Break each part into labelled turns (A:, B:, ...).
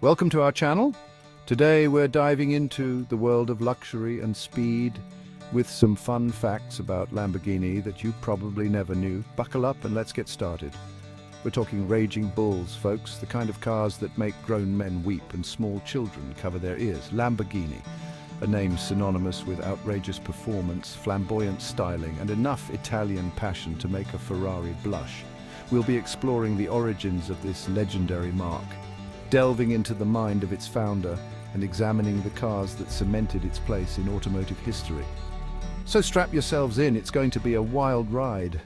A: Welcome to our channel. Today we're diving into the world of luxury and speed with some fun facts about Lamborghini that you probably never knew. Buckle up and let's get started. We're talking raging bulls, folks, the kind of cars that make grown men weep and small children cover their ears. Lamborghini, a name synonymous with outrageous performance, flamboyant styling, and enough Italian passion to make a Ferrari blush. We'll be exploring the origins of this legendary marque, delving into the mind of its founder and examining the cars that cemented its place in automotive history. So strap yourselves in, it's going to be a wild ride.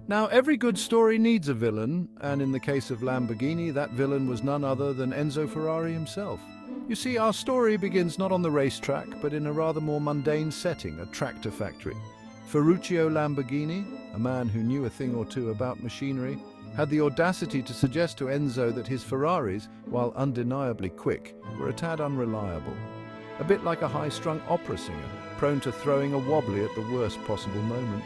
A: Now, every good story needs a villain, and in the case of Lamborghini, that villain was none other than Enzo Ferrari himself. You see, our story begins not on the racetrack, but in a rather more mundane setting, a tractor factory. Ferruccio Lamborghini, a man who knew a thing or two about machinery, had the audacity to suggest to Enzo that his Ferraris, while undeniably quick, were a tad unreliable. A bit like a high-strung opera singer, prone to throwing a wobbly at the worst possible moment.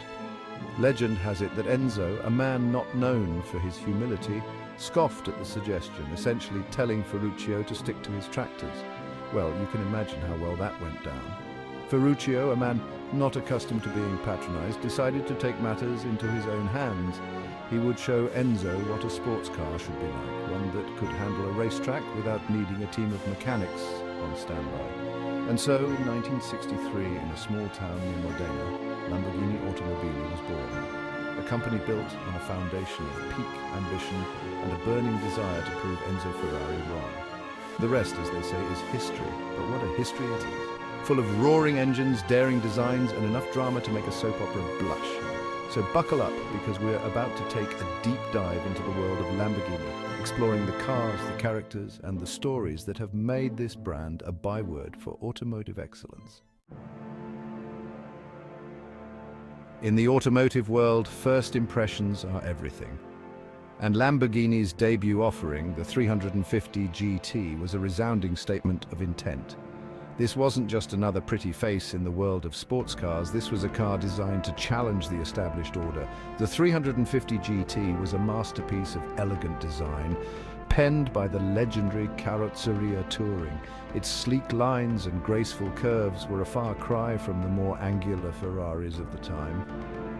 A: Legend has it that Enzo, a man not known for his humility, scoffed at the suggestion, essentially telling Ferruccio to stick to his tractors. Well, you can imagine how well that went down. Ferruccio, a man not accustomed to being patronized, decided to take matters into his own hands. He would show Enzo what a sports car should be like, one that could handle a racetrack without needing a team of mechanics on standby. And so, in 1963, in a small town near Modena, Lamborghini Automobili was born. A company built on a foundation of peak ambition and a burning desire to prove Enzo Ferrari wrong. The rest, as they say, is history, but what a history it is. Full of roaring engines, daring designs, and enough drama to make a soap opera blush. So buckle up, because we're about to take a deep dive into the world of Lamborghini, exploring the cars, the characters, and the stories that have made this brand a byword for automotive excellence. In the automotive world, first impressions are everything. And Lamborghini's debut offering, the 350 GT, was a resounding statement of intent. This wasn't just another pretty face in the world of sports cars, this was a car designed to challenge the established order. The 350 GT was a masterpiece of elegant design, penned by the legendary Carrozzeria Touring. Its sleek lines and graceful curves were a far cry from the more angular Ferraris of the time,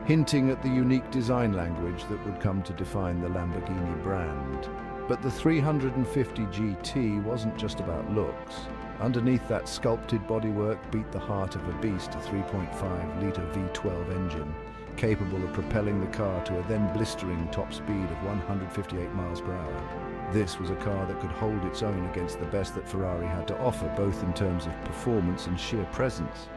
A: hinting at the unique design language that would come to define the Lamborghini brand. But the 350 GT wasn't just about looks. Underneath that sculpted bodywork beat the heart of a beast, a 3.5-litre V12 engine, capable of propelling the car to a then blistering top speed of 158 miles per hour. This was a car that could hold its own against the best that Ferrari had to offer, both in terms of performance and sheer presence.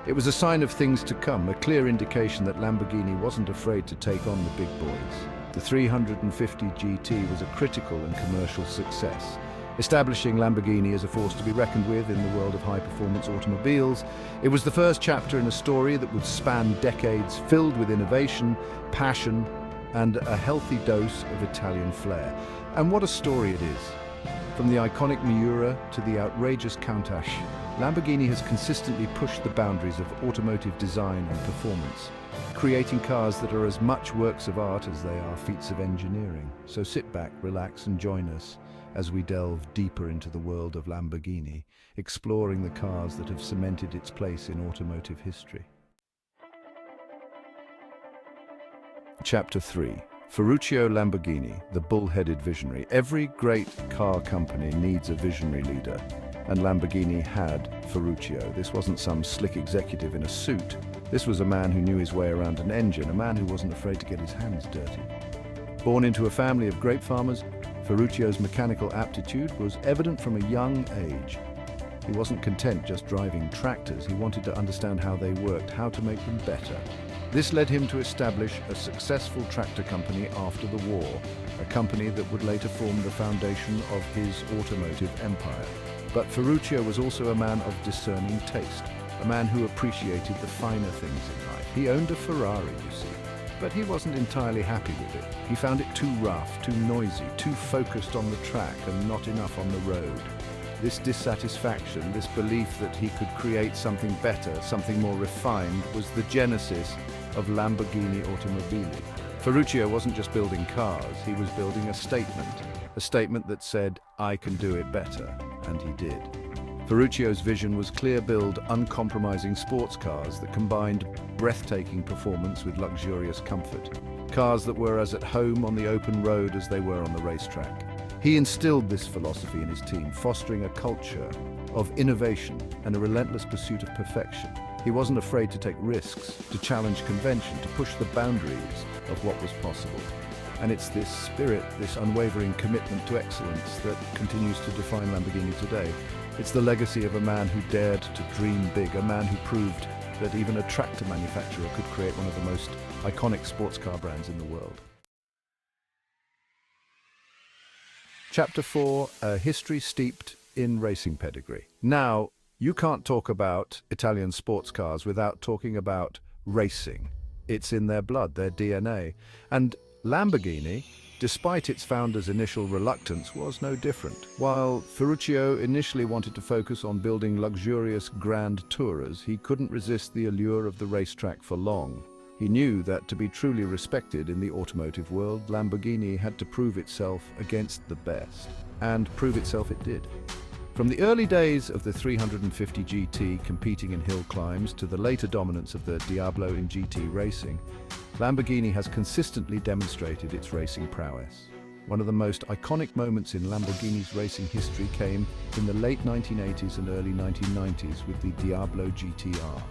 A: It was a sign of things to come, a clear indication that Lamborghini wasn't afraid to take on the big boys. The 350 GT was a critical and commercial success, establishing Lamborghini as a force to be reckoned with in the world of high-performance automobiles. It was the first chapter in a story that would span decades, filled with innovation, passion, and a healthy dose of Italian flair. And what a story it is. From the iconic Miura to the outrageous Countach, Lamborghini has consistently pushed the boundaries of automotive design and performance, creating cars that are as much works of art as they are feats of engineering. So sit back, relax, and join us as we delve deeper into the world of Lamborghini, exploring the cars that have cemented its place in automotive history. Chapter 3. Ferruccio Lamborghini, the bull-headed visionary. Every great car company needs a visionary leader, and Lamborghini had Ferruccio. This wasn't some slick executive in a suit. This was a man who knew his way around an engine, a man who wasn't afraid to get his hands dirty. Born into a family of grape farmers, Ferruccio's mechanical aptitude was evident from a young age. He wasn't content just driving tractors, he wanted to understand how they worked, how to make them better. This led him to establish a successful tractor company after the war, a company that would later form the foundation of his automotive empire. But Ferruccio was also a man of discerning taste, a man who appreciated the finer things in life. He owned a Ferrari, you see, but he wasn't entirely happy with it. He found it too rough, too noisy, too focused on the track and not enough on the road. This dissatisfaction, this belief that he could create something better, something more refined, was the genesis of Lamborghini Automobili. Ferruccio wasn't just building cars, he was building a statement that said, "I can do it better," and he did. Ferruccio's vision was clear: build uncompromising sports cars that combined breathtaking performance with luxurious comfort. Cars that were as at home on the open road as they were on the racetrack. He instilled this philosophy in his team, fostering a culture of innovation and a relentless pursuit of perfection. He wasn't afraid to take risks, to challenge convention, to push the boundaries of what was possible. And it's this spirit, this unwavering commitment to excellence that continues to define Lamborghini today. It's the legacy of a man who dared to dream big, a man who proved that even a tractor manufacturer could create one of the most iconic sports car brands in the world. Chapter 4, a history steeped in racing pedigree. Now, you can't talk about Italian sports cars without talking about racing. It's in their blood, their DNA. And Lamborghini, despite its founder's initial reluctance, was no different. While Ferruccio initially wanted to focus on building luxurious grand tourers, he couldn't resist the allure of the racetrack for long. He knew that to be truly respected in the automotive world, Lamborghini had to prove itself against the best. And prove itself it did. From the early days of the 350 GT competing in hill climbs to the later dominance of the Diablo in GT racing, Lamborghini has consistently demonstrated its racing prowess. One of the most iconic moments in Lamborghini's racing history came in the late 1980s and early 1990s with the Diablo GTR.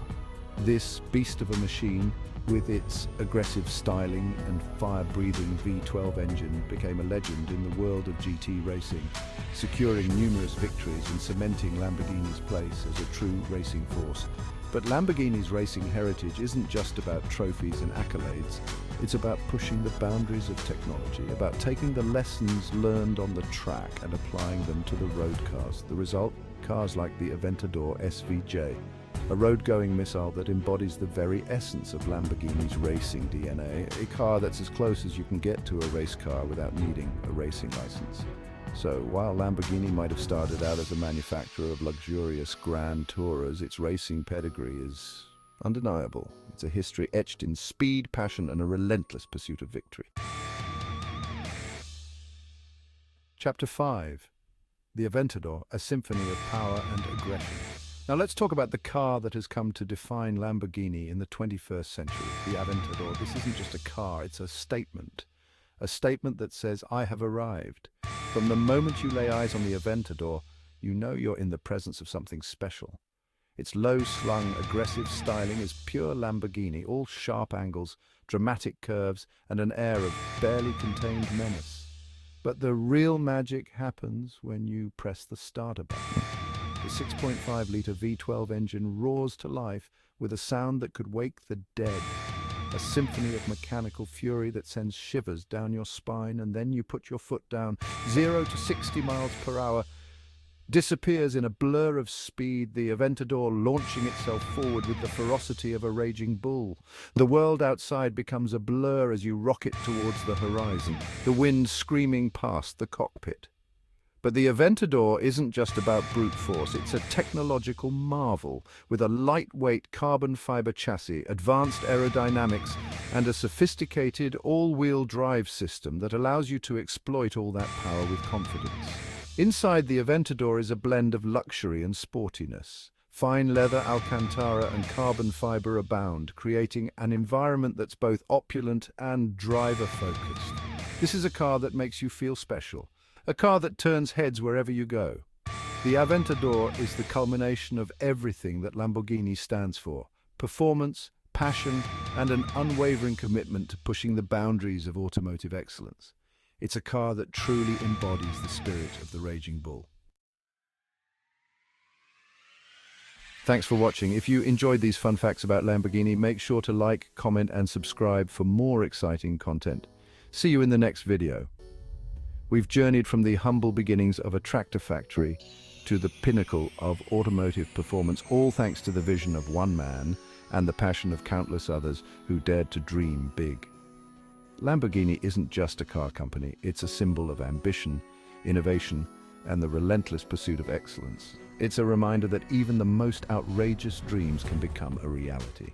A: This beast of a machine, with its aggressive styling and fire-breathing V12 engine, became a legend in the world of GT racing, securing numerous victories and cementing Lamborghini's place as a true racing force. But Lamborghini's racing heritage isn't just about trophies and accolades. It's about pushing the boundaries of technology, about taking the lessons learned on the track and applying them to the road cars. The result? Cars like the Aventador SVJ, a road-going missile that embodies the very essence of Lamborghini's racing DNA, a car that's as close as you can get to a race car without needing a racing license. So, while Lamborghini might have started out as a manufacturer of luxurious grand tourers, its racing pedigree is undeniable. It's a history etched in speed, passion, and a relentless pursuit of victory. Chapter 5. The Aventador, a symphony of power and aggression. Now let's talk about the car that has come to define Lamborghini in the 21st century, the Aventador. This isn't just a car, it's a statement. A statement that says, "I have arrived." From the moment you lay eyes on the Aventador, you know you're in the presence of something special. Its low-slung, aggressive styling is pure Lamborghini, all sharp angles, dramatic curves, and an air of barely contained menace. But the real magic happens when you press the starter button. The 6.5-litre V12 engine roars to life with a sound that could wake the dead. A symphony of mechanical fury that sends shivers down your spine, and then you put your foot down. 0 to 60 miles per hour disappears in a blur of speed, the Aventador launching itself forward with the ferocity of a raging bull. The world outside becomes a blur as you rocket towards the horizon, the wind screaming past the cockpit. But the Aventador isn't just about brute force, it's a technological marvel with a lightweight carbon fiber chassis, advanced aerodynamics, and a sophisticated all-wheel drive system that allows you to exploit all that power with confidence. Inside the Aventador is a blend of luxury and sportiness. Fine leather, Alcantara, and carbon fiber abound, creating an environment that's both opulent and driver-focused. This is a car that makes you feel special. A car that turns heads wherever you go. The Aventador is the culmination of everything that Lamborghini stands for: performance, passion, and an unwavering commitment to pushing the boundaries of automotive excellence. It's a car that truly embodies the spirit of the raging bull. Thanks for watching. If you enjoyed these fun facts about Lamborghini, make sure to like, comment, and subscribe for more exciting content. See you in the next video. We've journeyed from the humble beginnings of a tractor factory to the pinnacle of automotive performance, all thanks to the vision of one man and the passion of countless others who dared to dream big. Lamborghini isn't just a car company, it's a symbol of ambition, innovation, and the relentless pursuit of excellence. It's a reminder that even the most outrageous dreams can become a reality.